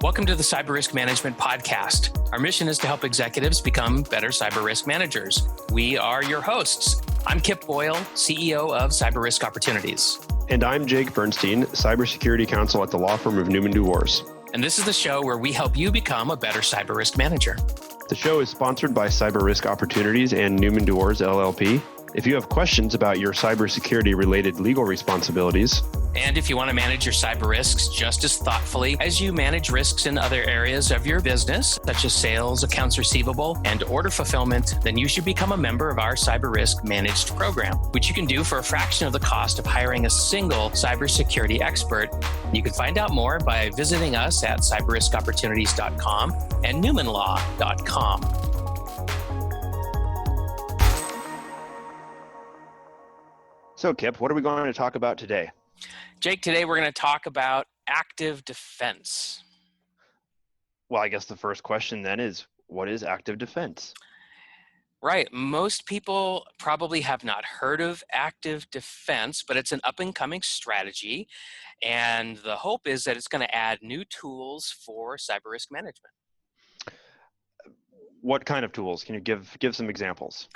Welcome to the Cyber Risk Management Podcast. Our mission is to help executives become better cyber risk managers. We are your hosts. I'm Kip Boyle, CEO of Cyber Risk Opportunities. And I'm Jake Bernstein, Cybersecurity Counsel at the law firm of Newman DuWors. And this is the show where we help you become a better cyber risk manager. The show is sponsored by Cyber Risk Opportunities and Newman DuWors LLP. If you have questions about your cybersecurity related legal responsibilities, and if you want to manage your cyber risks just as thoughtfully as you manage risks in other areas of your business, such as sales, accounts receivable, and order fulfillment, then you should become a member of our Cyber Risk Managed program, which you can do for a fraction of the cost of hiring a single cybersecurity expert. You can find out more by visiting us at cyberriskopportunities.com and newmanlaw.com. So, Kip, what are we going to talk about today? Jake, today we're going to talk about active defense. Well, I guess the first question then is, what is active defense? Right. Most people probably have not heard of active defense, but it's an up-and-coming strategy. And the hope is that it's going to add new tools for cyber risk management. What kind of tools? Can you give some examples?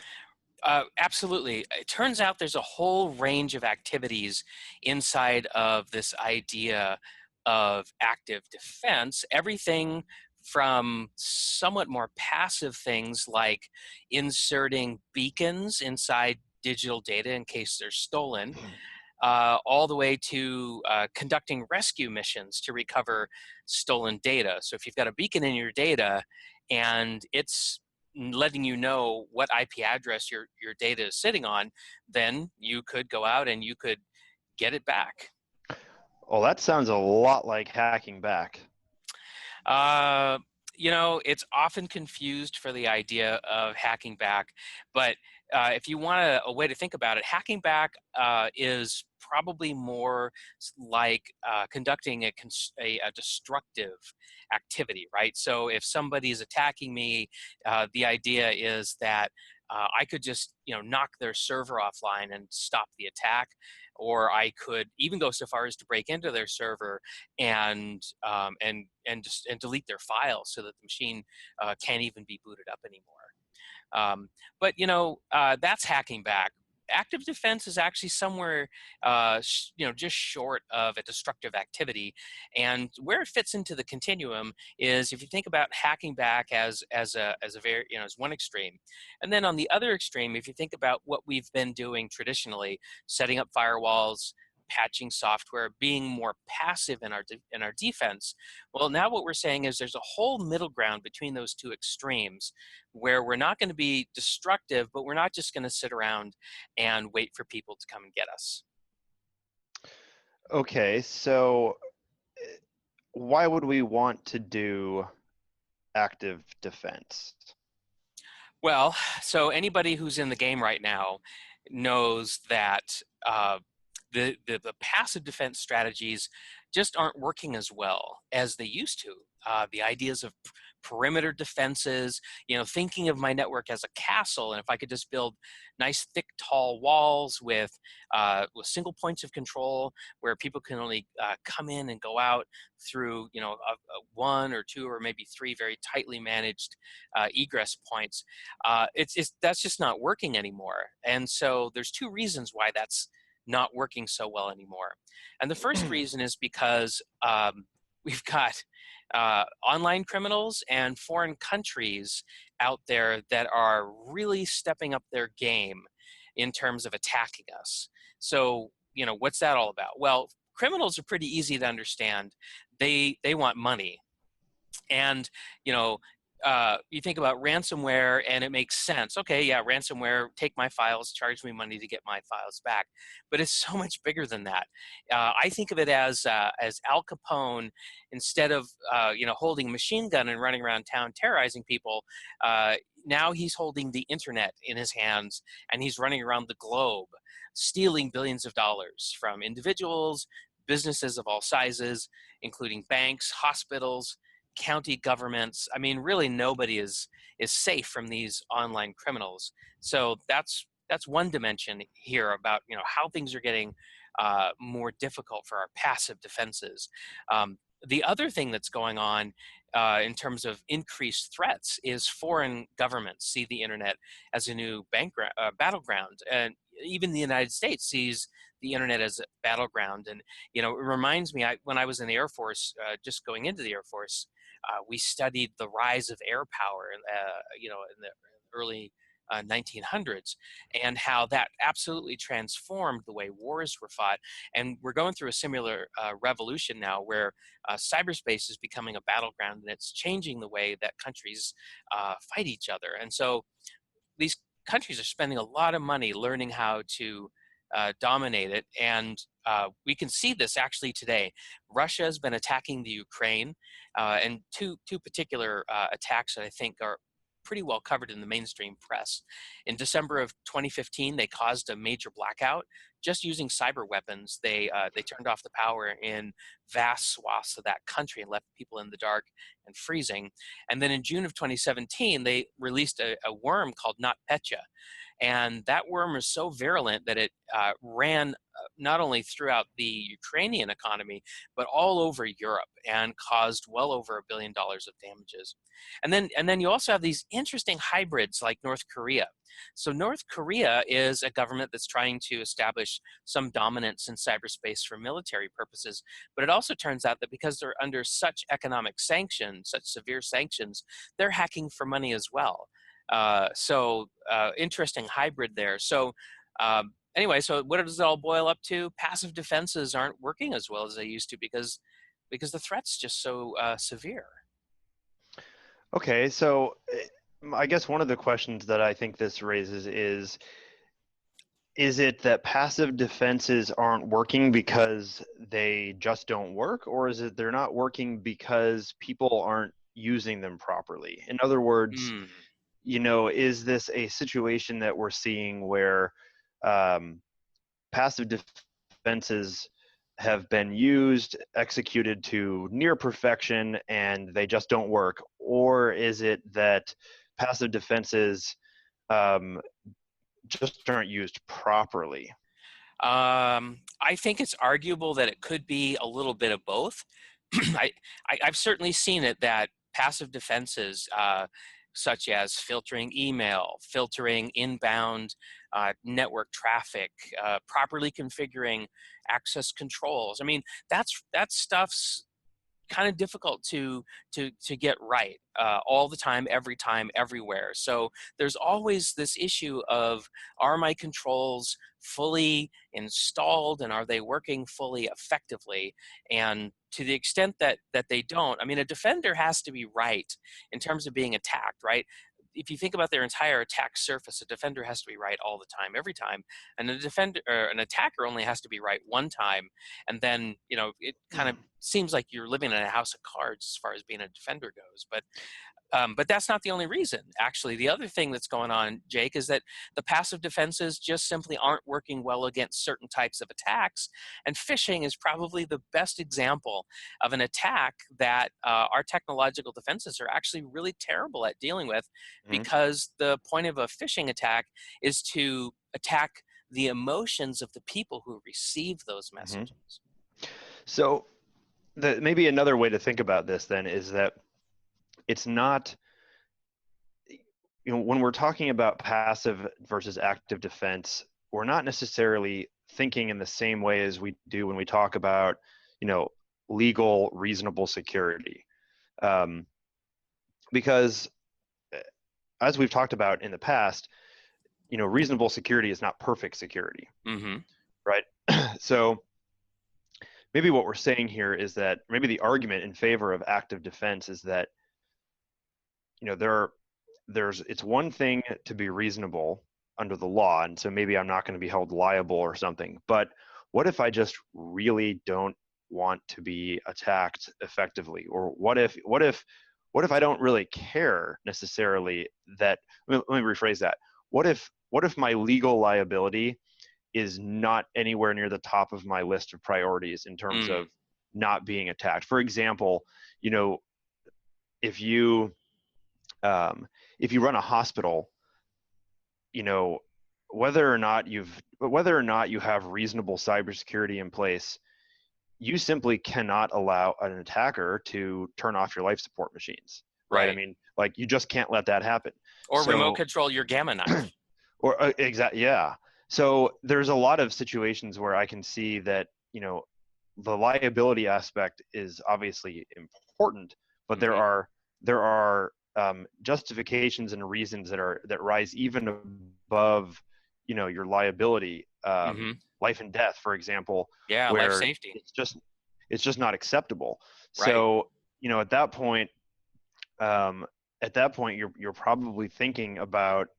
Absolutely. It turns out there's a whole range of activities inside of this idea of active defense. Everything from somewhat more passive things like inserting beacons inside digital data in case they're stolen, all the way to conducting rescue missions to recover stolen data. So if you've got a beacon in your data and it's letting you know what IP address your data is sitting on, then you could go out and you could get it back. Well, that sounds a lot like hacking back. It's often confused for the idea of hacking back, but if you want a way to think about it, hacking back is probably more like conducting a destructive activity, right? So if somebody's attacking me, the idea is that I could just, knock their server offline and stop the attack, or I could even go so far as to break into their server and delete their files so that the machine can't even be booted up anymore. But that's hacking back. Active defense is actually somewhere, just short of a destructive activity, and where it fits into the continuum is if you think about hacking back as one extreme, and then on the other extreme, if you think about what we've been doing traditionally, setting up firewalls, patching software, being more passive in our defense. Well, now what we're saying is there's a whole middle ground between those two extremes where we're not going to be destructive, but we're not just going to sit around and wait for people to come and get us. Okay, so why would we want to do active defense? Well, so anybody who's in the game right now knows that the passive defense strategies just aren't working as well as they used to. The ideas of perimeter defenses, thinking of my network as a castle, and if I could just build nice, thick, tall walls with single points of control where people can only come in and go out through, one or two or maybe three very tightly managed egress points. That's just not working anymore. And so there's two reasons why that's not working so well anymore. And the first reason is because we've got online criminals and foreign countries out there that are really stepping up their game in terms of attacking us. So, what's that all about? Well, criminals are pretty easy to understand. They want money. And, you think about ransomware and it makes sense. Okay, yeah, ransomware, take my files, charge me money to get my files back. But it's so much bigger than that. I think of it as Al Capone, instead of holding a machine gun and running around town terrorizing people, now he's holding the internet in his hands and he's running around the globe, stealing billions of dollars from individuals, businesses of all sizes, including banks, hospitals, county governments. I mean, really nobody is safe from these online criminals. So that's one dimension here about how things are getting more difficult for our passive defenses. The other thing that's going on in terms of increased threats is foreign governments see the internet as a new battleground, and even the United States sees the internet as a battleground. And it reminds me, when I was in the Air Force, just going into the Air Force, we studied the rise of air power, in the early 1900s, and how that absolutely transformed the way wars were fought. And we're going through a similar revolution now, where cyberspace is becoming a battleground, and it's changing the way that countries fight each other. And so these countries are spending a lot of money learning how to dominate it. And we can see this actually today. Russia has been attacking the Ukraine, and two particular attacks that I think are pretty well covered in the mainstream press. In December of 2015, they caused a major blackout just using cyber weapons. They turned off the power in vast swaths of that country and left people in the dark and freezing. And then in June of 2017, they released a worm called NotPetya. And that worm is so virulent that it ran not only throughout the Ukrainian economy, but all over Europe, and caused well over $1 billion of damages. And then you also have these interesting hybrids like North Korea. So North Korea is a government that's trying to establish some dominance in cyberspace for military purposes. But it also turns out that because they're under such economic sanctions, such severe sanctions, they're hacking for money as well. Interesting hybrid there. So anyway, so what does it all boil up to? Passive defenses aren't working as well as they used to because the threat's just so severe. Okay, so I guess one of the questions that I think this raises is it that passive defenses aren't working because they just don't work, or is it they're not working because people aren't using them properly? In other words, Mm. Is this a situation that we're seeing where passive defenses have been used, executed to near perfection, and they just don't work? Or is it that passive defenses just aren't used properly? I think it's arguable that it could be a little bit of both. I've certainly seen it that passive defenses, such as filtering email, filtering inbound network traffic, properly configuring access controls. I mean, that stuff's kind of difficult to get right all the time, every time, everywhere. So there's always this issue of, are my controls fully installed and are they working fully effectively? And to the extent that they don't, I mean, a defender has to be right in terms of being attacked, right? If you think about their entire attack surface, a defender has to be right all the time, every time, and an attacker only has to be right one time. And then it kind of seems like you're living in a house of cards as far as being a defender goes. But that's not the only reason. Actually, the other thing that's going on, Jake, is that the passive defenses just simply aren't working well against certain types of attacks. And phishing is probably the best example of an attack that our technological defenses are actually really terrible at dealing with, Mhm. because the point of a phishing attack is to attack the emotions of the people who receive those Mhm. messages. So maybe another way to think about this then is that it's not, when we're talking about passive versus active defense, we're not necessarily thinking in the same way as we do when we talk about, legal, reasonable security. Because as we've talked about in the past, reasonable security is not perfect security, Mm-hmm. right? So maybe what we're saying here is that maybe the argument in favor of active defense is that, it's one thing to be reasonable under the law, and so maybe I'm not going to be held liable or something. But what if I just really don't want to be attacked effectively? Or what if I don't really care necessarily that, let me rephrase that. What if my legal liability is not anywhere near the top of my list of priorities in terms Mm. of not being attacked? For example, if you if you run a hospital, whether or not you have reasonable cybersecurity in place, you simply cannot allow an attacker to turn off your life support machines, right? I Right. mean, like, you just can't let that happen. Or remote So, control your gamma knife. or exactly, yeah. So there's a lot of situations where I can see that, the liability aspect is obviously important, but there Hmm. are justifications and reasons that rise even above, your liability, Hmm. life and death, for example, Yeah, life where safety. it's just not acceptable. Right. So, at that point, um, you're probably thinking about,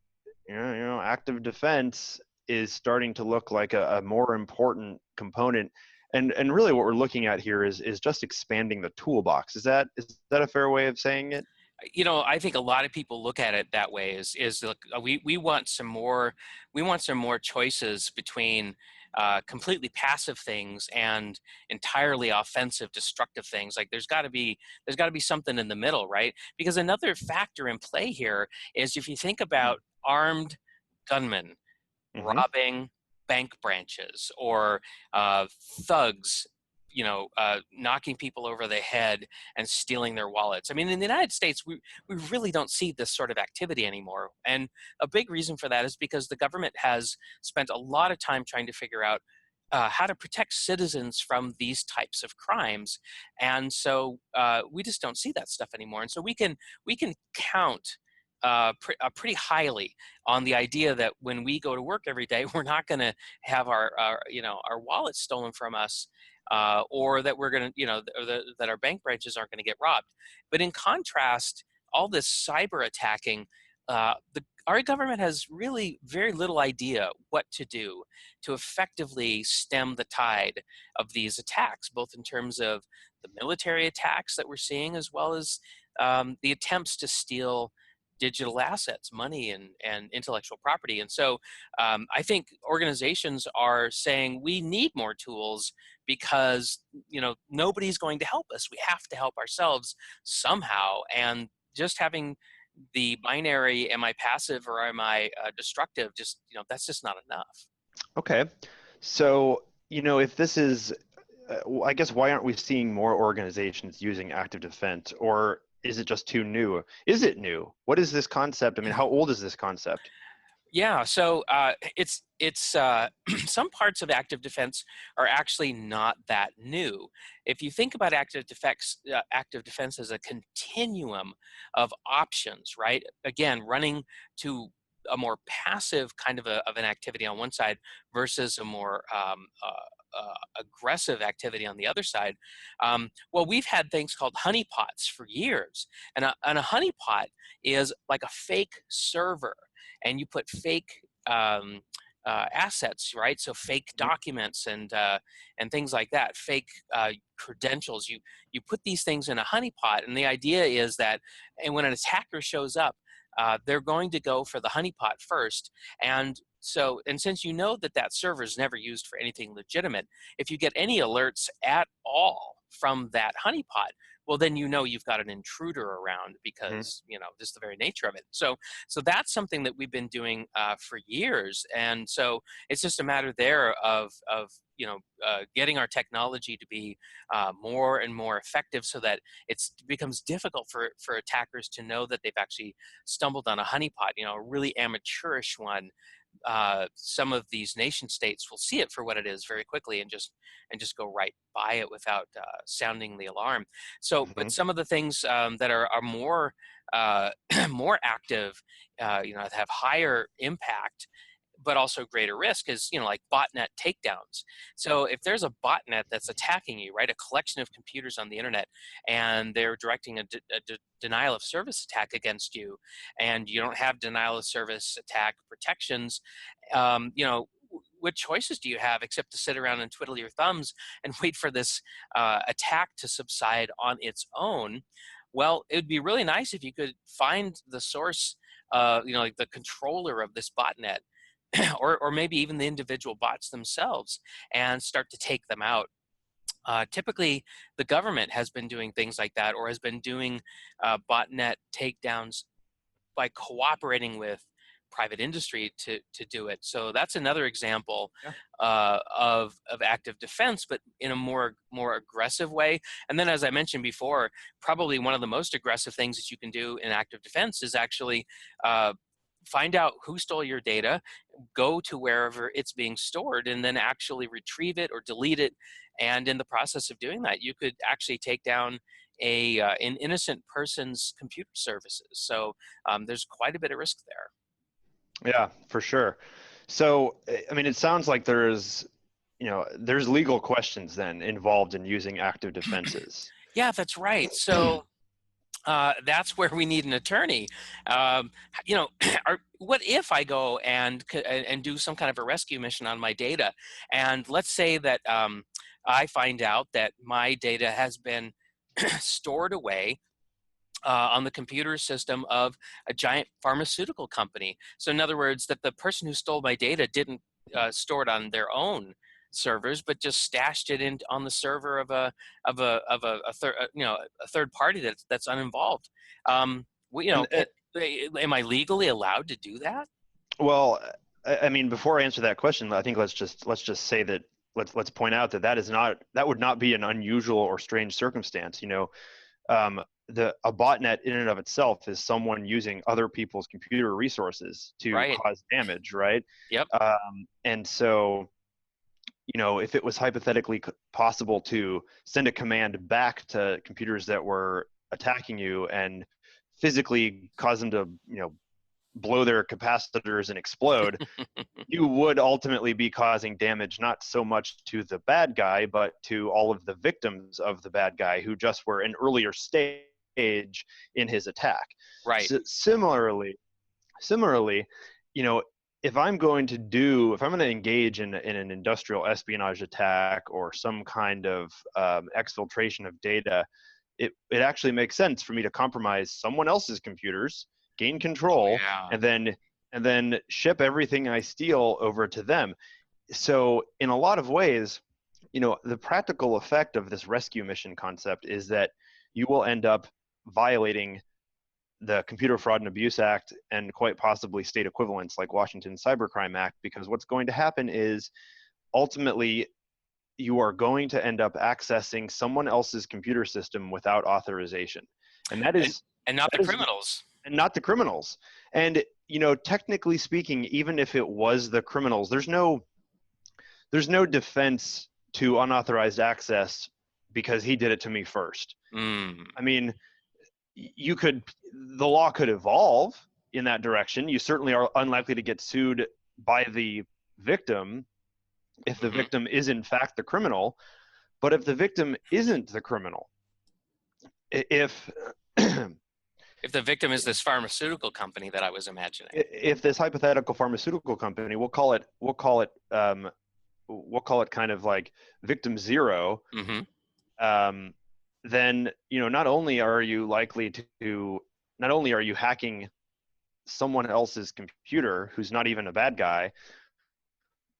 active defense is starting to look like a more important component. And really what we're looking at here is just expanding the toolbox. Is that a fair way of saying it? I think a lot of people look at it that way. Is look, we want some more, choices between completely passive things and entirely offensive, destructive things. Like there's got to be something in the middle, right? Because another factor in play here is if you think about armed gunmen Mm-hmm. robbing bank branches, or thugs, knocking people over the head and stealing their wallets. I mean, in the United States, we really don't see this sort of activity anymore. And a big reason for that is because the government has spent a lot of time trying to figure out how to protect citizens from these types of crimes, and so we just don't see that stuff anymore. And so we can count pretty highly on the idea that when we go to work every day, we're not going to have our wallets stolen from us, or that we're going to, that our bank branches aren't going to get robbed. But in contrast, all this cyber attacking, our government has really very little idea what to do to effectively stem the tide of these attacks, both in terms of the military attacks that we're seeing, as well as the attempts to steal digital assets, money, and intellectual property. And so I think organizations are saying we need more tools because nobody's going to help us. We have to help ourselves somehow. And just having the binary, am I passive or am I destructive, just that's just not enough. Okay. So, if this is, I guess, why aren't we seeing more organizations using active defense, or is it just too new? Is it new? What is this concept? I mean, how old is this concept? Yeah, so it's some parts of active defense are actually not that new. If you think about active defense as a continuum of options, right? Again, running to a more passive kind of an activity on one side versus a more aggressive activity on the other side. Well, we've had things called honeypots for years, and a honeypot is like a fake server, and you put fake assets, right? So fake Mhm. documents and things like that, fake credentials. You put these things in a honeypot, and the idea is that, and when an attacker shows up, they're going to go for the honeypot first, and since you know that that server is never used for anything legitimate, if you get any alerts at all from that honeypot, well, then you've got an intruder around, Mhm. because just the very nature of it. So that's something that we've been doing for years, and so it's just a matter there of getting our technology to be more and more effective, so that it becomes difficult for attackers to know that they've actually stumbled on a honeypot, a really amateurish one. Some of these nation states will see it for what it is very quickly, and just go right by it without sounding the alarm. So, but Mhm. some of the things that are more more active, that have higher impact but also greater risk, is like botnet takedowns. So if there's a botnet that's attacking you, right, a collection of computers on the internet, and they're directing a denial of service attack against you, and you don't have denial of service attack protections, what choices do you have except to sit around and twiddle your thumbs and wait for this attack to subside on its own? Well, it would be really nice if you could find the source, like the controller of this botnet, or maybe even the individual bots themselves, and start to take them out. Typically, the government has been doing things like that, or has been doing botnet takedowns by cooperating with private industry to do it. So that's another example Yeah. of active defense, but in a more aggressive way. And then, as I mentioned before, probably one of the most aggressive things that you can do in active defense is actually find out who stole your data, go to wherever it's being stored, and then actually retrieve it or delete it. And in the process of doing that, you could actually take down an innocent person's computer services. So there's quite a bit of risk there. Yeah, for sure. So, I mean, it sounds like there's legal questions then involved in using active defenses. Yeah, that's right. So that's where we need an attorney. Um, what if I go and do some kind of a rescue mission on my data, and let's say that I find out that my data has been stored away on the computer system of a giant pharmaceutical company. So in other words, that the person who stole my data didn't store it on their own servers, but just stashed it in on the server of a third party that's uninvolved. And Am I legally allowed to do that? well, I mean, before I answer that question, I think let's just say that let's point out that that would not be an unusual or strange circumstance. A botnet in and of itself is someone using other people's computer resources to Right. cause damage, right? Yep. And so, if it was hypothetically possible to send a command back to computers that were attacking you and physically cause them to, blow their capacitors and explode, you would ultimately be causing damage not so much to the bad guy, but to all of the victims of the bad guy who just were an earlier stage in his attack. Right. So similarly, if I'm going to engage in an industrial espionage attack or some kind of exfiltration of data, it actually makes sense for me to compromise someone else's computers, gain Oh control, yeah. and then ship everything I steal over to them. So in a lot of ways, the practical effect of this rescue mission concept is that you will end up violating the Computer Fraud and Abuse Act and quite possibly state equivalents like Washington's Cybercrime Act, because what's going to happen is ultimately you are going to end up accessing someone else's computer system without authorization. And that And is and not the that is criminals. and not the criminals. And technically speaking, even if it was the criminals, there's no defense to unauthorized access because he did it to me first. Mm. I mean, the law could evolve in that direction. You certainly are unlikely to get sued by the victim if the Mhm. victim is in fact the criminal. But if the victim isn't the criminal, if If the victim is this pharmaceutical company that I was imagining. if this hypothetical pharmaceutical company, we'll call it kind of like victim zero, Mm-hmm. um, then not only are you hacking someone else's computer who's not even a bad guy,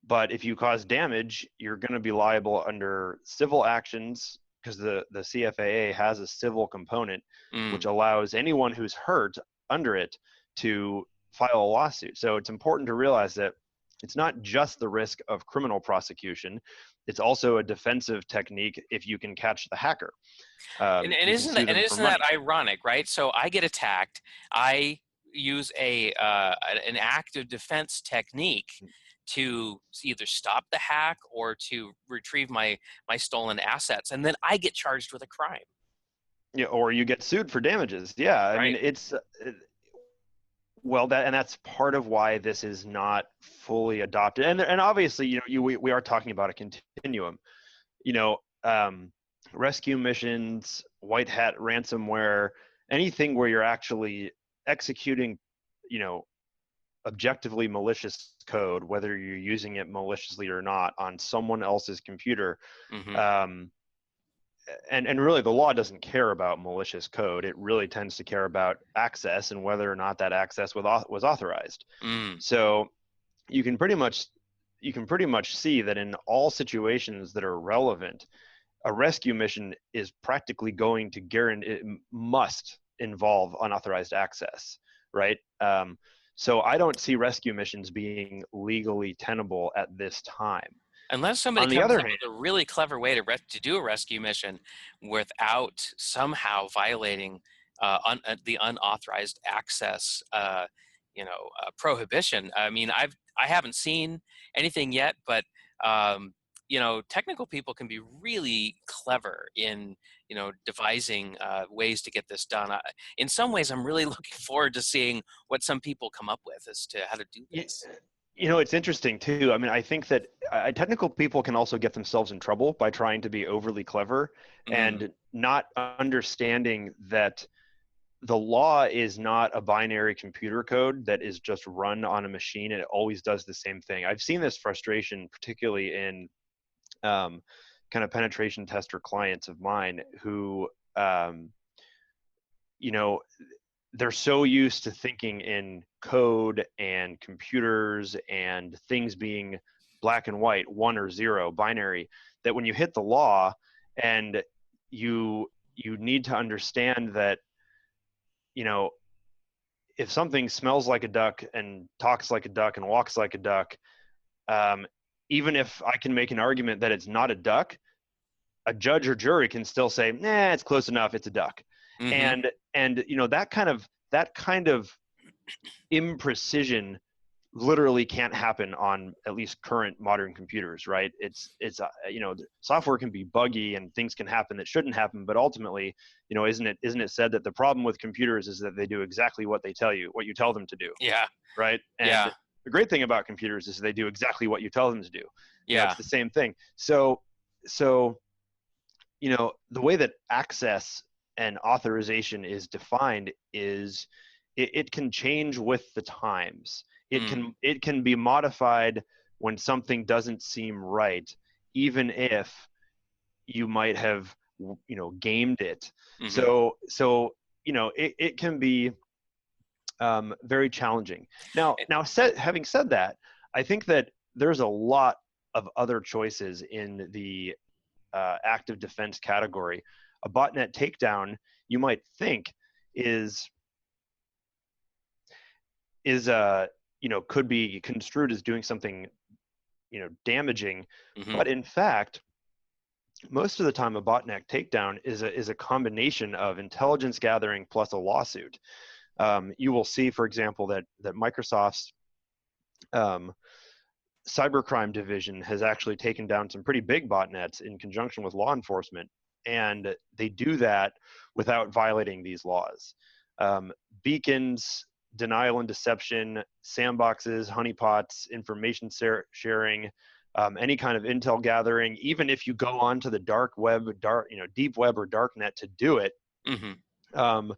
but if you cause damage, you're going to be liable under civil actions because the CFAA has a civil component which Mm. allows anyone who's hurt under it to file a lawsuit. So it's important to realize that it's not just the risk of criminal prosecution, it's also a defensive technique if you can catch the hacker. You can sue them for Isn't that money. ironic, right? So I get attacked. I use an active defense technique to either stop the hack or to retrieve my stolen assets, and then I get charged with a crime. Yeah, or you get sued for damages. Yeah, I mean Right. it's well, that's part of why this is not fully adopted. And obviously, we are talking about a continuum. You know, rescue missions, white hat ransomware, anything where you're actually executing, you know, objectively malicious code, whether you're using it maliciously or not, on someone else's computer. Mm-hmm. Um, and really the law doesn't care about malicious code. It really tends to care about access and whether or not that access was authorized. Mm. So you can pretty much see that in all situations that are relevant, a rescue mission is practically going to guarantee, it must involve unauthorized access, right? So I don't see rescue missions being legally tenable at this time. Unless somebody On the comes other up hand, with a really clever way to do a rescue mission without somehow violating the unauthorized access, prohibition. I mean, I haven't seen anything yet, but technical people can be really clever in devising ways to get this done. In some ways, I'm really looking forward to seeing what some people come up with as to how to do you, this. it's interesting too. I mean, I think that technical people can also get themselves in trouble by trying to be overly clever Mm, and not understanding that the law is not a binary computer code that is just run on a machine and it always does the same thing. I've seen this frustration, particularly in kind of penetration tester clients of mine who, um, you know, they're so used to thinking in code and computers and things being black and white, 1 or 0, binary, that when you hit the law and you need to understand that, you know, if something smells like a duck and talks like a duck and walks like a duck, um, even if I can make an argument that it's not a duck, a judge or jury can still say, "Nah, it's close enough. It's a duck," hmm and that kind of imprecision literally can't happen on at least current modern computers, right? It's software can be buggy and things can happen that shouldn't happen, but ultimately, isn't it said that the problem with computers is that they do exactly what what you tell them to do, Yeah, right? And yeah, the great thing about computers is they do exactly what you tell them to do. It's yeah. the same thing. So the way that access and authorization is defined is it can change with the times. It Mm, can be modified when something doesn't seem right, even if you might have gamed it. hmm So it can be very challenging. Having said that, I think that there's a lot of other choices in the active defense category. A botnet takedown, you might think, is could be construed as doing something damaging, hmm but in fact, most of the time, a botnet takedown is a combination of intelligence gathering plus a lawsuit. You will see, for example, that Microsoft's um, cybercrime division has actually taken down some pretty big botnets in conjunction with law enforcement, and they do that without violating these laws. Beacons, denial and deception, sandboxes, honeypots, information sharing, any kind of intel gathering, even if you go onto the dark web, deep web or dark net to do it, hmm um,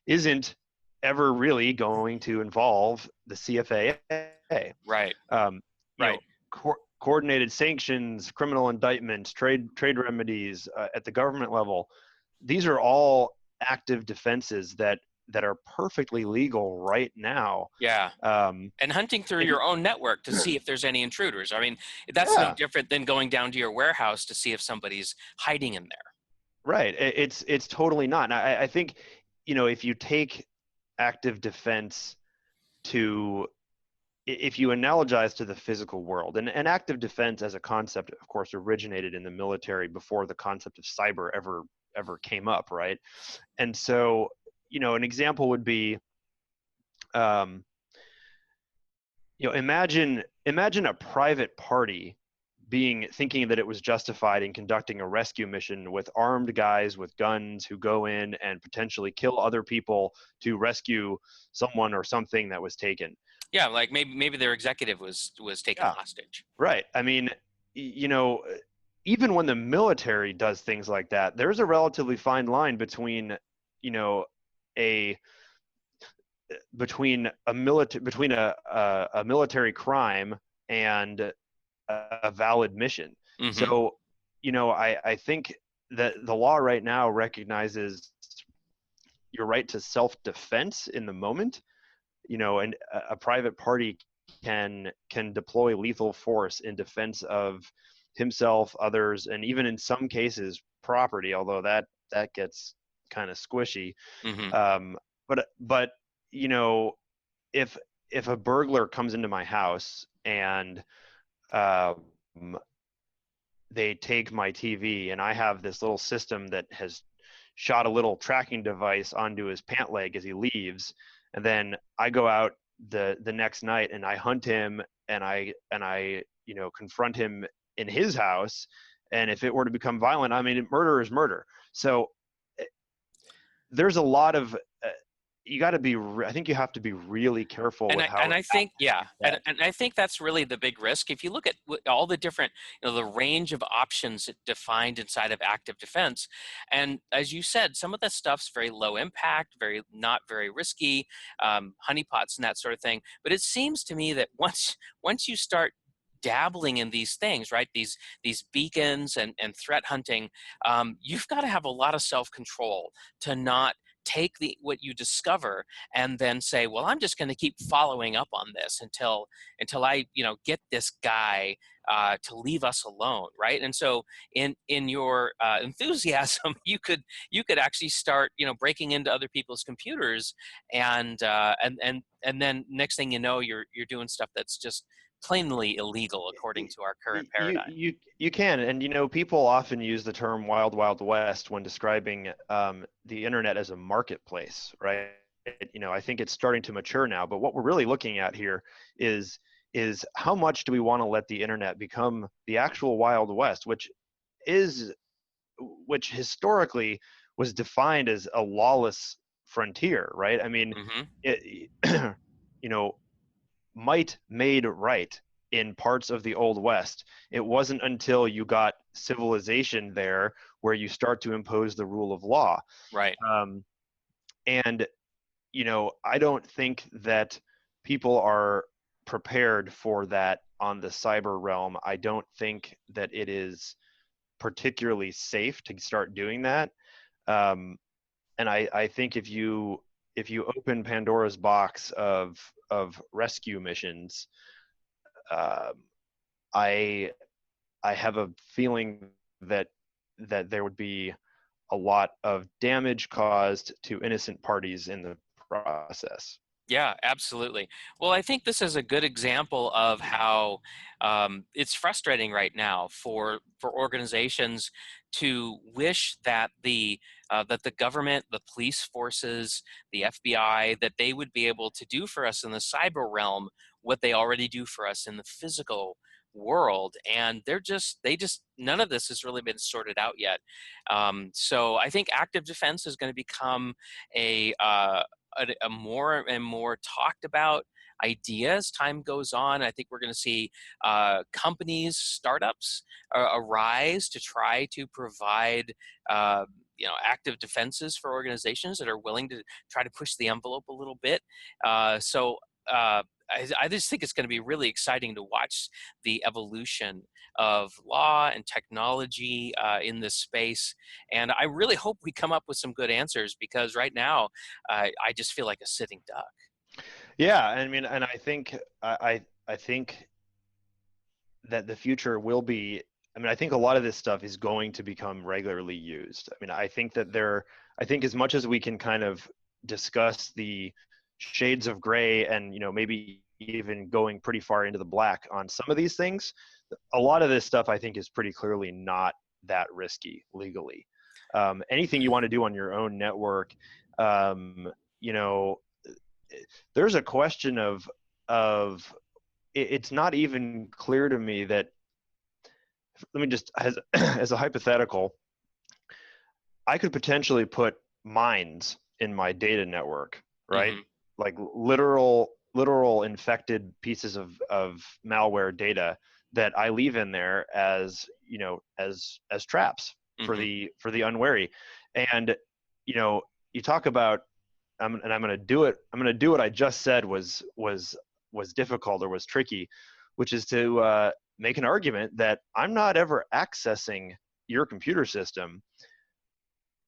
isn't ever really going to involve the CFAA. Right, Um, you know, right. coordinated sanctions, criminal indictments, trade remedies at the government level. These are all active defenses that are perfectly legal right now. Yeah. Um, And hunting through and your own network to see if there's any intruders. I mean, that's no yeah, different than going down to your warehouse to see if somebody's hiding in there. right. It's totally not. And I think if you take active defense to if you analogize to the physical world, and active defense as a concept, of course, originated in the military before the concept of cyber ever came up, right? And so, an example would be, um, imagine a private party thinking that it was justified in conducting a rescue mission with armed guys with guns who go in and potentially kill other people to rescue someone or something that was taken. Yeah, like maybe their executive was taken Yeah, hostage. right. I mean, even when the military does things like that, there's a relatively fine line you know, a between a military crime and a valid mission. hmm So, I think that the law right now recognizes your right to self-defense in the moment, and a private party can deploy lethal force in defense of himself, others, and even in some cases property, although that gets kind of squishy. hmm um, but you know if if a burglar comes into my house and um, they take my TV, and I have this little system that has shot a little tracking device onto his pant leg as he leaves, and then I go out the next night and I hunt him, and I confront him in his house, and if it were to become violent, I mean, murder is murder. So there's a lot of you got to be. I think you have to be really careful And with I how and I think, yeah, it's said. and I think that's really the big risk. If you look at all the different, the range of options defined inside of active defense, and as you said, some of the stuff's very low impact, very not very risky, honeypots and that sort of thing. But it seems to me that once you start dabbling in these things, right? These beacons and threat hunting, you've got to have a lot of self-control to not take what you discover and then say, well, I'm just going to keep following up on this until I get this guy to leave us alone, right? And so in your enthusiasm, you could actually start breaking into other people's computers, and then next thing you know, you're doing stuff that's just plainly illegal according to our current You paradigm. you can, and people often use the term "wild wild west" when describing the internet as a marketplace, right? I think it's starting to mature now, but what we're really looking at here is how much do we want to let the internet become the actual wild west, is which historically was defined as a lawless frontier, right? I mean, Hmm. it, you know, might made right in parts of the Old West. It wasn't until you got civilization there where you start to impose the rule of law. Right. Um, and, I don't think that people are prepared for that on the cyber realm. I don't think that it is particularly safe to start doing that. Um, and I think if you open Pandora's box of rescue missions, um, I I have a feeling that there would be a lot of damage caused to innocent parties in the process. Yeah, absolutely. Well, I think this is a good example of how it's frustrating right now for organizations to wish that the government, the police forces, the FBI, that they would be able to do for us in the cyber realm what they already do for us in the physical world, and they just none of this has really been sorted out yet. So I think active defense is going to become a more and more talked about idea as time goes on. I think we're going to see companies, startups arise to try to provide active defenses for organizations that are willing to try to push the envelope a little bit. So I just think it's going to be really exciting to watch the evolution of law and technology in this space. And I really hope we come up with some good answers, because right now I just feel like a sitting duck. Yeah, I mean, and I think that the future will be. I mean, I think a lot of this stuff is going to become regularly used. I mean, I think as much as we can kind of discuss the shades of gray and, maybe even going pretty far into the black on some of these things, a lot of this stuff I think is pretty clearly not that risky legally. Anything you want to do on your own network, um, you know, there's a question of it's not even clear to me that, let me just as a hypothetical, I could potentially put mines in my data network, right? Hmm. Like literal infected pieces of malware data that I leave in there as, as traps Hmm. for the unwary. And you talk about, and I'm going to do it. I'm going to do what I just said was difficult or was tricky, which is to make an argument that I'm not ever accessing your computer system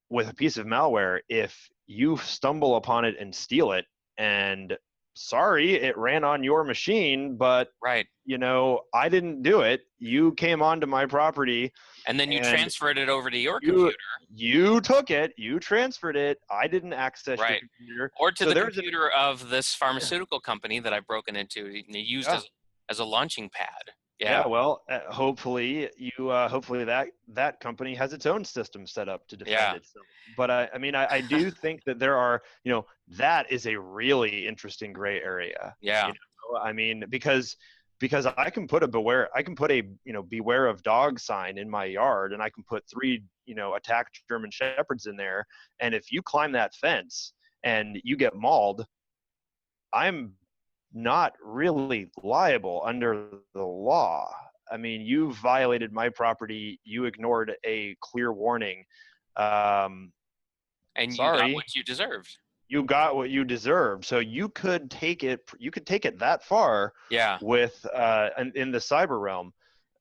with a piece of malware if you stumble upon it and steal it and sorry, it ran on your machine, but Right. I didn't do it. You came onto my property And then you and transferred it over to your you computer. you took it, you transferred it. I didn't access your Right. computer. Or to So the there's computer of this yeah, pharmaceutical company that I've broken into and they used yeah. as a launching pad. Yeah, Yeah. well, hopefully that company has its own system set up to defend Yeah. itself. But I do think that there are, that is a really interesting gray area. Yeah. Because I can put a beware of dog sign in my yard, and I can put 3 attacked German shepherds in there, and if you climb that fence and you get mauled, I'm not really liable under the law. I mean, you violated my property. You ignored a clear warning. Um, And you got Sorry, what you deserved. you got what you deserved. So you could take it. You could take it that far Yeah. with in the cyber realm.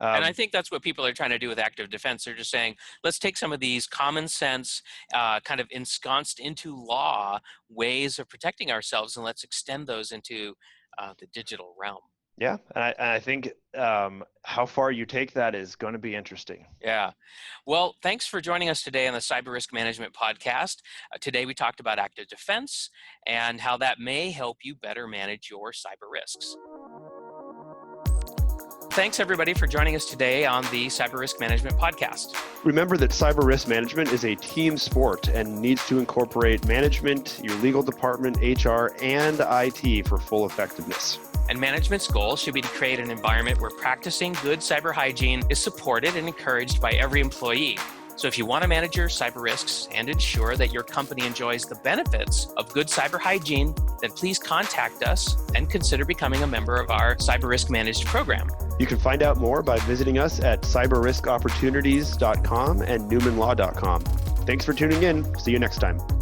And I Um, think that's what people are trying to do with active defense. They're just saying, let's take some of these common sense, kind of ensconced into law ways of protecting ourselves, and let's extend those into the digital realm. yeah, and I think how far you take that is going to be interesting. Yeah. Well, thanks for joining us today on the Cyber Risk Management Podcast. Today we talked about active defense and how that may help you better manage your cyber risks. Thanks, everybody, for joining us today on the Cyber Risk Management Podcast. Remember that cyber risk management is a team sport and needs to incorporate management, your legal department, HR, and IT for full effectiveness. And management's goal should be to create an environment where practicing good cyber hygiene is supported and encouraged by every employee. So if you want to manage your cyber risks and ensure that your company enjoys the benefits of good cyber hygiene, then please contact us and consider becoming a member of our Cyber Risk Managed program. You can find out more by visiting us at cyberriskopportunities.com and newmanlaw.com. Thanks for tuning in. See you next time.